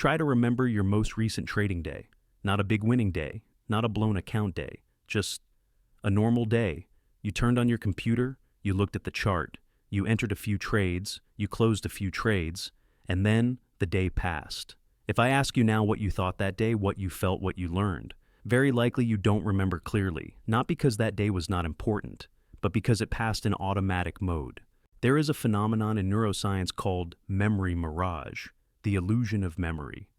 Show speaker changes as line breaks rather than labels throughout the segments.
Try to remember your most recent trading day. Not a big winning day, not a blown account day, just a normal day. You turned on your computer, you looked at the chart, you entered a few trades, you closed a few trades, and then the day passed. If I ask you now what you thought that day, what you felt, what you learned, very likely you don't remember clearly, not because that day was not important, but because it passed in automatic mode. There is a phenomenon in neuroscience called memory mirage, the illusion of memory.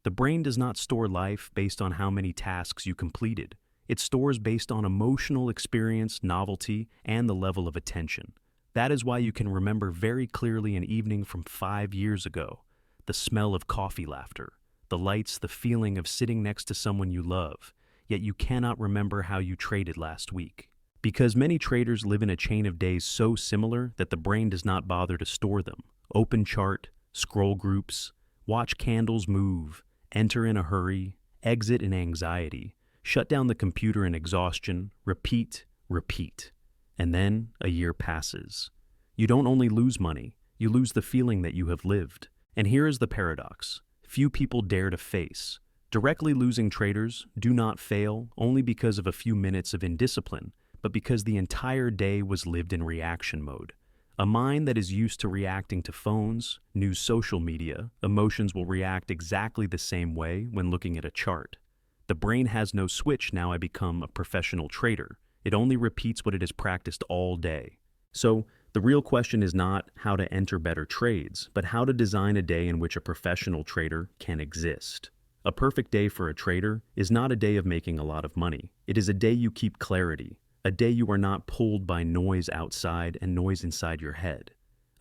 The brain does not store life based on how many tasks you completed. It stores based on emotional experience, novelty, and the level of attention. That is why you can remember very clearly an evening from 5 years ago, the smell of coffee laughter, the lights, the feeling of sitting next to someone you love, yet you cannot remember how you traded last week. Because many traders live in a chain of days so similar that the brain does not bother to store them. Open chart, scroll groups, watch candles move, enter in a hurry, exit in anxiety, shut down the computer in exhaustion, repeat, repeat. And then a year passes. You don't only lose money, you lose the feeling that you have lived. And here is the paradox. Few people dare to face. Directly losing traders do not fail only because of a few minutes of indiscipline, but because the entire day was lived in reaction mode. A mind that is used to reacting to phones, news, social media, emotions will react exactly the same way when looking at a chart. The brain has no switch now I become a professional trader. It only repeats what it has practiced all day. So, the real question is not how to enter better trades, but how to design a day in which a professional trader can exist. A perfect day for a trader is not a day of making a lot of money. It is a day you keep clarity, a day you are not pulled by noise outside and noise inside your head.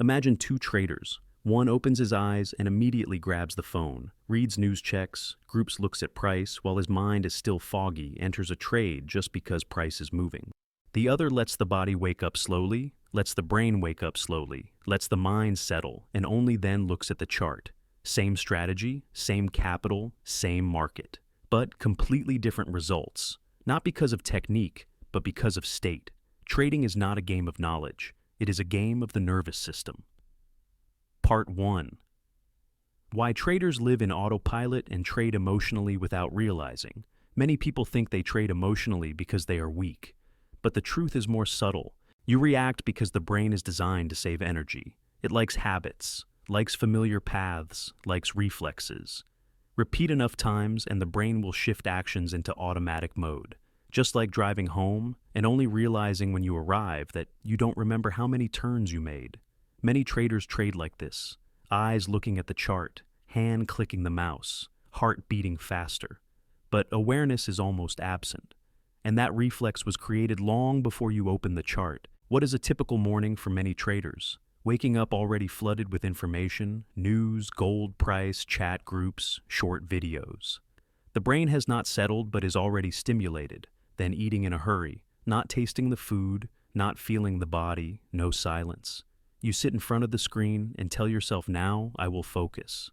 Imagine two traders. One opens his eyes and immediately grabs the phone, reads news checks, groups looks at price while his mind is still foggy, enters a trade just because price is moving. The other lets the body wake up slowly, lets the brain wake up slowly, lets the mind settle, and only then looks at the chart. Same strategy, same capital, same market, but completely different results. Not because of technique, but because of state. Trading is not a game of knowledge. It is a game of the nervous system. Part 1. Why traders live in autopilot and trade emotionally without realizing. Many people think they trade emotionally because they are weak. But the truth is more subtle. You react because the brain is designed to save energy. It likes habits, likes familiar paths, likes reflexes. Repeat enough times and the brain will shift actions into automatic mode. Just like driving home and only realizing when you arrive that you don't remember how many turns you made. Many traders trade like this. Eyes looking at the chart, hand clicking the mouse, heart beating faster. But awareness is almost absent. And that reflex was created long before you open the chart. What is a typical morning for many traders? Waking up already flooded with information, news, gold price, chat groups, short videos. The brain has not settled but is already stimulated, then eating in a hurry, not tasting the food, not feeling the body, no silence. You sit in front of the screen and tell yourself, now I will focus.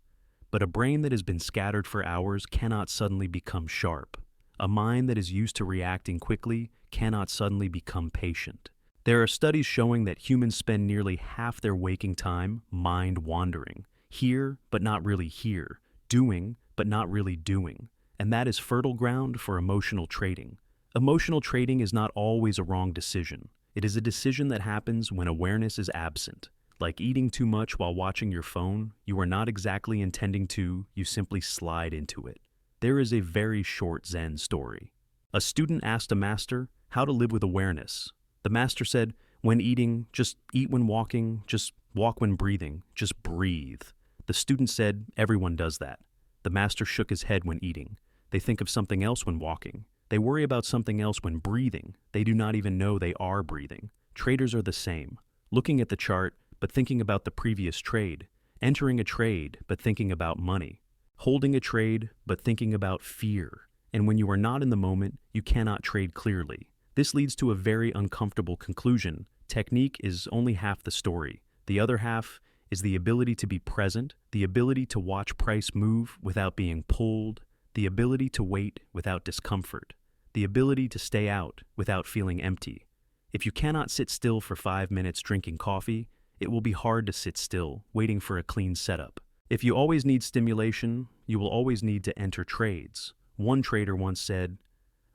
But a brain that has been scattered for hours cannot suddenly become sharp. A mind that is used to reacting quickly cannot suddenly become patient. There are studies showing that humans spend nearly half their waking time mind wandering, here but not really here, doing but not really doing, and that is fertile ground for emotional trading. Emotional trading is not always a wrong decision. It is a decision that happens when awareness is absent. Like eating too much while watching your phone, you are not exactly intending to, you simply slide into it. There is a very short Zen story. A student asked a master how to live with awareness. The master said, when eating, just eat when walking, just walk when breathing, just breathe. The student said, everyone does that. The master shook his head when eating. They think of something else when walking. They worry about something else when breathing. They do not even know they are breathing. Traders are the same. Looking at the chart, but thinking about the previous trade. Entering a trade, but thinking about money. Holding a trade, but thinking about fear. And when you are not in the moment, you cannot trade clearly. This leads to a very uncomfortable conclusion. Technique is only half the story. The other half is the ability to be present, the ability to watch price move without being pulled, the ability to wait without discomfort, the ability to stay out without feeling empty. If you cannot sit still for 5 minutes drinking coffee, it will be hard to sit still, waiting for a clean setup. If you always need stimulation, you will always need to enter trades. One trader once said,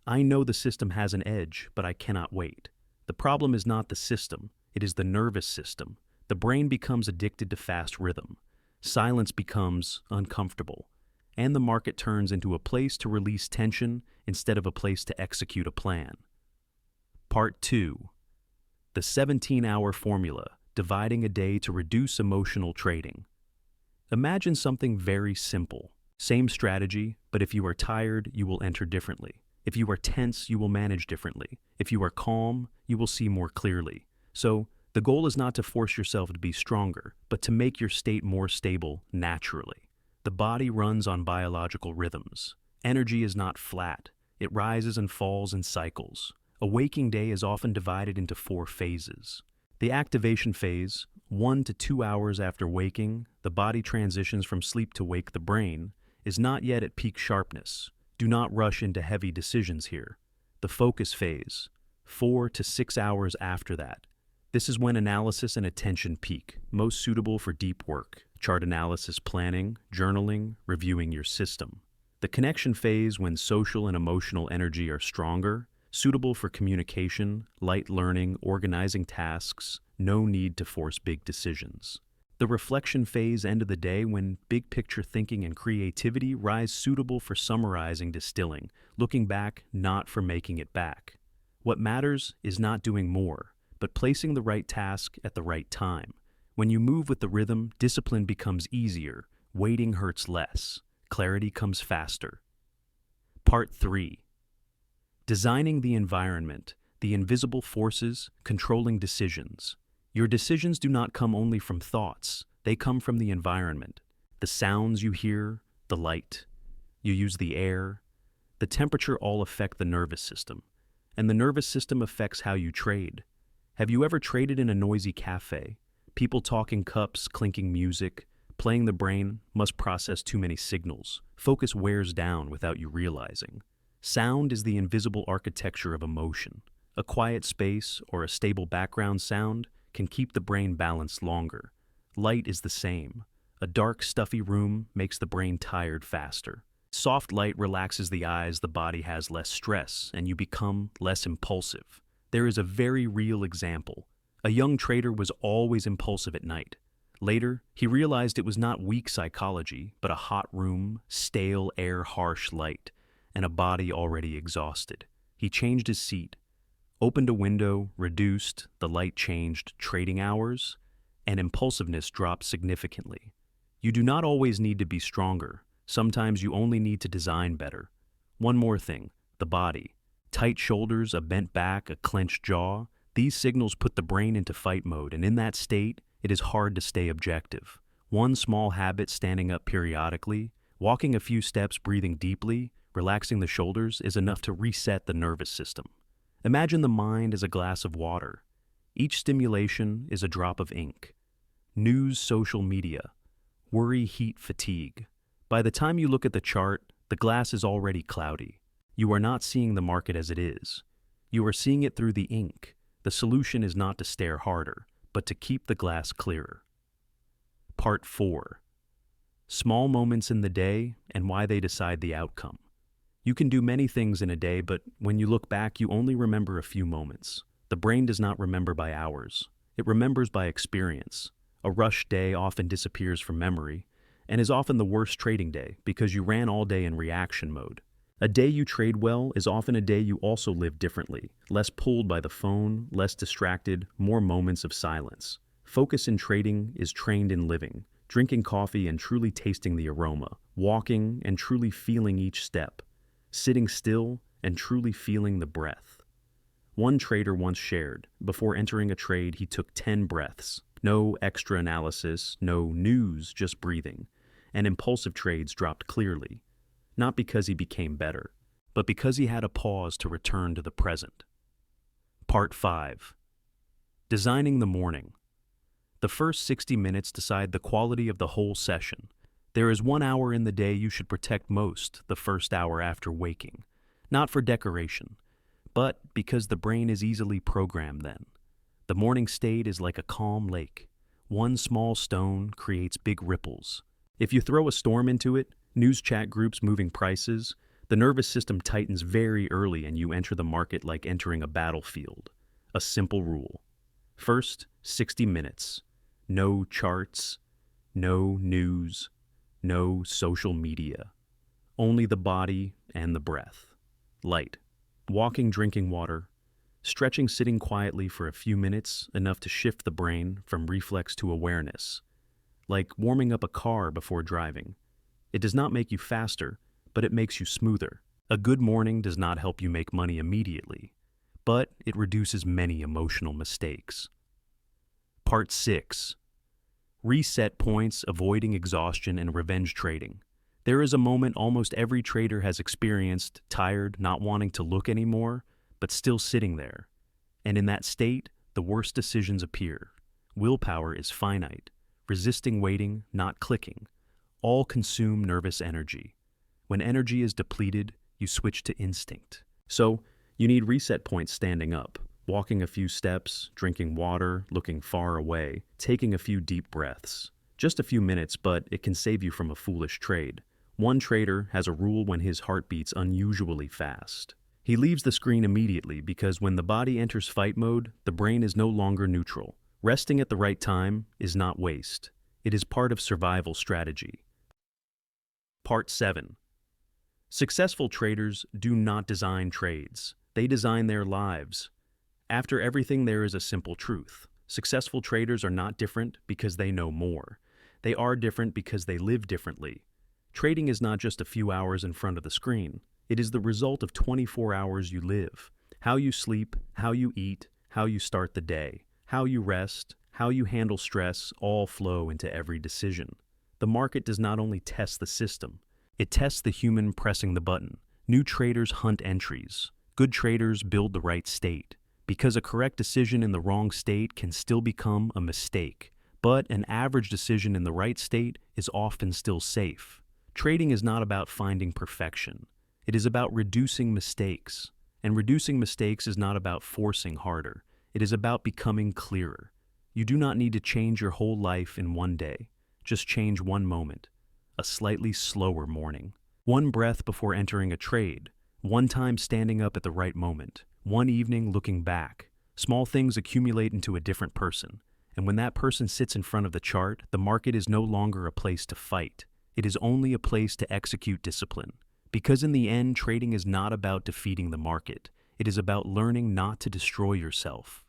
"I know the system has an edge, but I cannot wait." The problem is not the system, it is the nervous system. The brain becomes addicted to fast rhythm. Silence becomes uncomfortable. And the market turns into a place to release tension instead of a place to execute a plan. Part 2. The 17-hour formula, dividing a day to reduce emotional trading. Imagine something very simple. Same strategy, but if you are tired, you will enter differently. If you are tense, you will manage differently. If you are calm, you will see more clearly. So, the goal is not to force yourself to be stronger, but to make your state more stable naturally. The body runs on biological rhythms. Energy is not flat. It rises and falls in cycles. A waking day is often divided into 4 phases. The activation phase, 1 to 2 hours after waking, the body transitions from sleep to wake. The brain is not yet at peak sharpness. Do not rush into heavy decisions here. The focus phase, 4 to 6 hours after that. This is when analysis and attention peak, most suitable for deep work, chart analysis, planning, journaling, reviewing your system. The connection phase, when social and emotional energy are stronger, suitable for communication, light learning, organizing tasks, no need to force big decisions. The reflection phase, end of the day, when big picture thinking and creativity rise, suitable for summarizing, distilling, looking back, not for making it back. What matters is not doing more, but placing the right task at the right time. When you move with the rhythm, discipline becomes easier, waiting hurts less, clarity comes faster. Part 3. Designing the environment, the invisible forces controlling decisions. Your decisions do not come only from thoughts, they come from the environment. The sounds you hear, the light. You use the air. The temperature all affect the nervous system. And the nervous system affects how you trade. Have you ever traded in a noisy cafe? People talking, cups, clinking music. Playing the brain must process too many signals. Focus wears down without you realizing. Sound is the invisible architecture of emotion. A quiet space or a stable background sound can keep the brain balanced longer. Light is the same. A dark, stuffy room makes the brain tired faster. Soft light relaxes the eyes, the body has less stress, and you become less impulsive. There is a very real example. A young trader was always impulsive at night. Later, he realized it was not weak psychology, but a hot room, stale air, harsh light, and a body already exhausted. He changed his seat, opened a window, reduced, the light changed, trading hours, and impulsiveness dropped significantly. You do not always need to be stronger. Sometimes you only need to design better. One more thing, the body. Tight shoulders, a bent back, a clenched jaw. These signals put the brain into fight mode, and in that state, it is hard to stay objective. One small habit, standing up periodically, walking a few steps, breathing deeply, relaxing the shoulders, is enough to reset the nervous system. Imagine the mind as a glass of water. Each stimulation is a drop of ink. News, social media, worry, heat, fatigue. By the time you look at the chart, the glass is already cloudy. You are not seeing the market as it is. You are seeing it through the ink. The solution is not to stare harder, but to keep the glass clearer. Part 4. Small moments in the day and why they decide the outcome. You can do many things in a day, but when you look back, you only remember a few moments. The brain does not remember by hours. It remembers by experience. A rush day often disappears from memory, and is often the worst trading day because you ran all day in reaction mode. A day you trade well is often a day you also live differently, less pulled by the phone, less distracted, more moments of silence. Focus in trading is trained in living, drinking coffee and truly tasting the aroma, walking and truly feeling each step, sitting still and truly feeling the breath. One trader once shared, before entering a trade, he took 10 breaths. No extra analysis, no news, just breathing. And impulsive trades dropped clearly. Not because he became better, but because he had a pause to return to the present. Part 5. Designing the morning. The first 60 minutes decide the quality of the whole session. There is 1 hour in the day you should protect most, the first hour after waking. Not for decoration, but because the brain is easily programmed then. The morning state is like a calm lake. One small stone creates big ripples. If you throw a storm into it, News chat groups moving prices. The nervous system tightens very early and you enter the market like entering a battlefield. A simple rule. First, 60 minutes. No charts, no news, no social media. Only the body and the breath. Light. Walking, drinking water. Stretching, sitting quietly for a few minutes, enough to shift the brain from reflex to awareness. Like warming up a car before driving. It does not make you faster, but it makes you smoother. A good morning does not help you make money immediately, but it reduces many emotional mistakes. Part 6. Reset points, avoiding exhaustion and revenge trading. There is a moment almost every trader has experienced, tired, not wanting to look anymore, but still sitting there. And in that state, the worst decisions appear. Willpower is finite, resisting waiting, not clicking. All consume nervous energy. When energy is depleted, you switch to instinct. So, you need reset points standing up, walking a few steps, drinking water, looking far away, taking a few deep breaths. Just a few minutes, but it can save you from a foolish trade. One trader has a rule when his heart beats unusually fast. He leaves the screen immediately because when the body enters fight mode, the brain is no longer neutral. Resting at the right time is not waste. It is part of survival strategy. Part 7. Successful traders do not design trades. They design their lives. After everything, there is a simple truth. Successful traders are not different because they know more. They are different because they live differently. Trading is not just a few hours in front of the screen. It is the result of 24 hours you live. How you sleep, how you eat, how you start the day, how you rest, how you handle stress, all flow into every decision. The market does not only test the system, it tests the human pressing the button. New traders hunt entries. Good traders build the right state. Because a correct decision in the wrong state can still become a mistake, but an average decision in the right state is often still safe. Trading is not about finding perfection. It is about reducing mistakes. And reducing mistakes is not about forcing harder. It is about becoming clearer. You do not need to change your whole life in one day. Just change one moment. A slightly slower morning. One breath before entering a trade. One time standing up at the right moment. One evening looking back. Small things accumulate into a different person. And when that person sits in front of the chart, the market is no longer a place to fight. It is only a place to execute discipline. Because in the end, trading is not about defeating the market. It is about learning not to destroy yourself.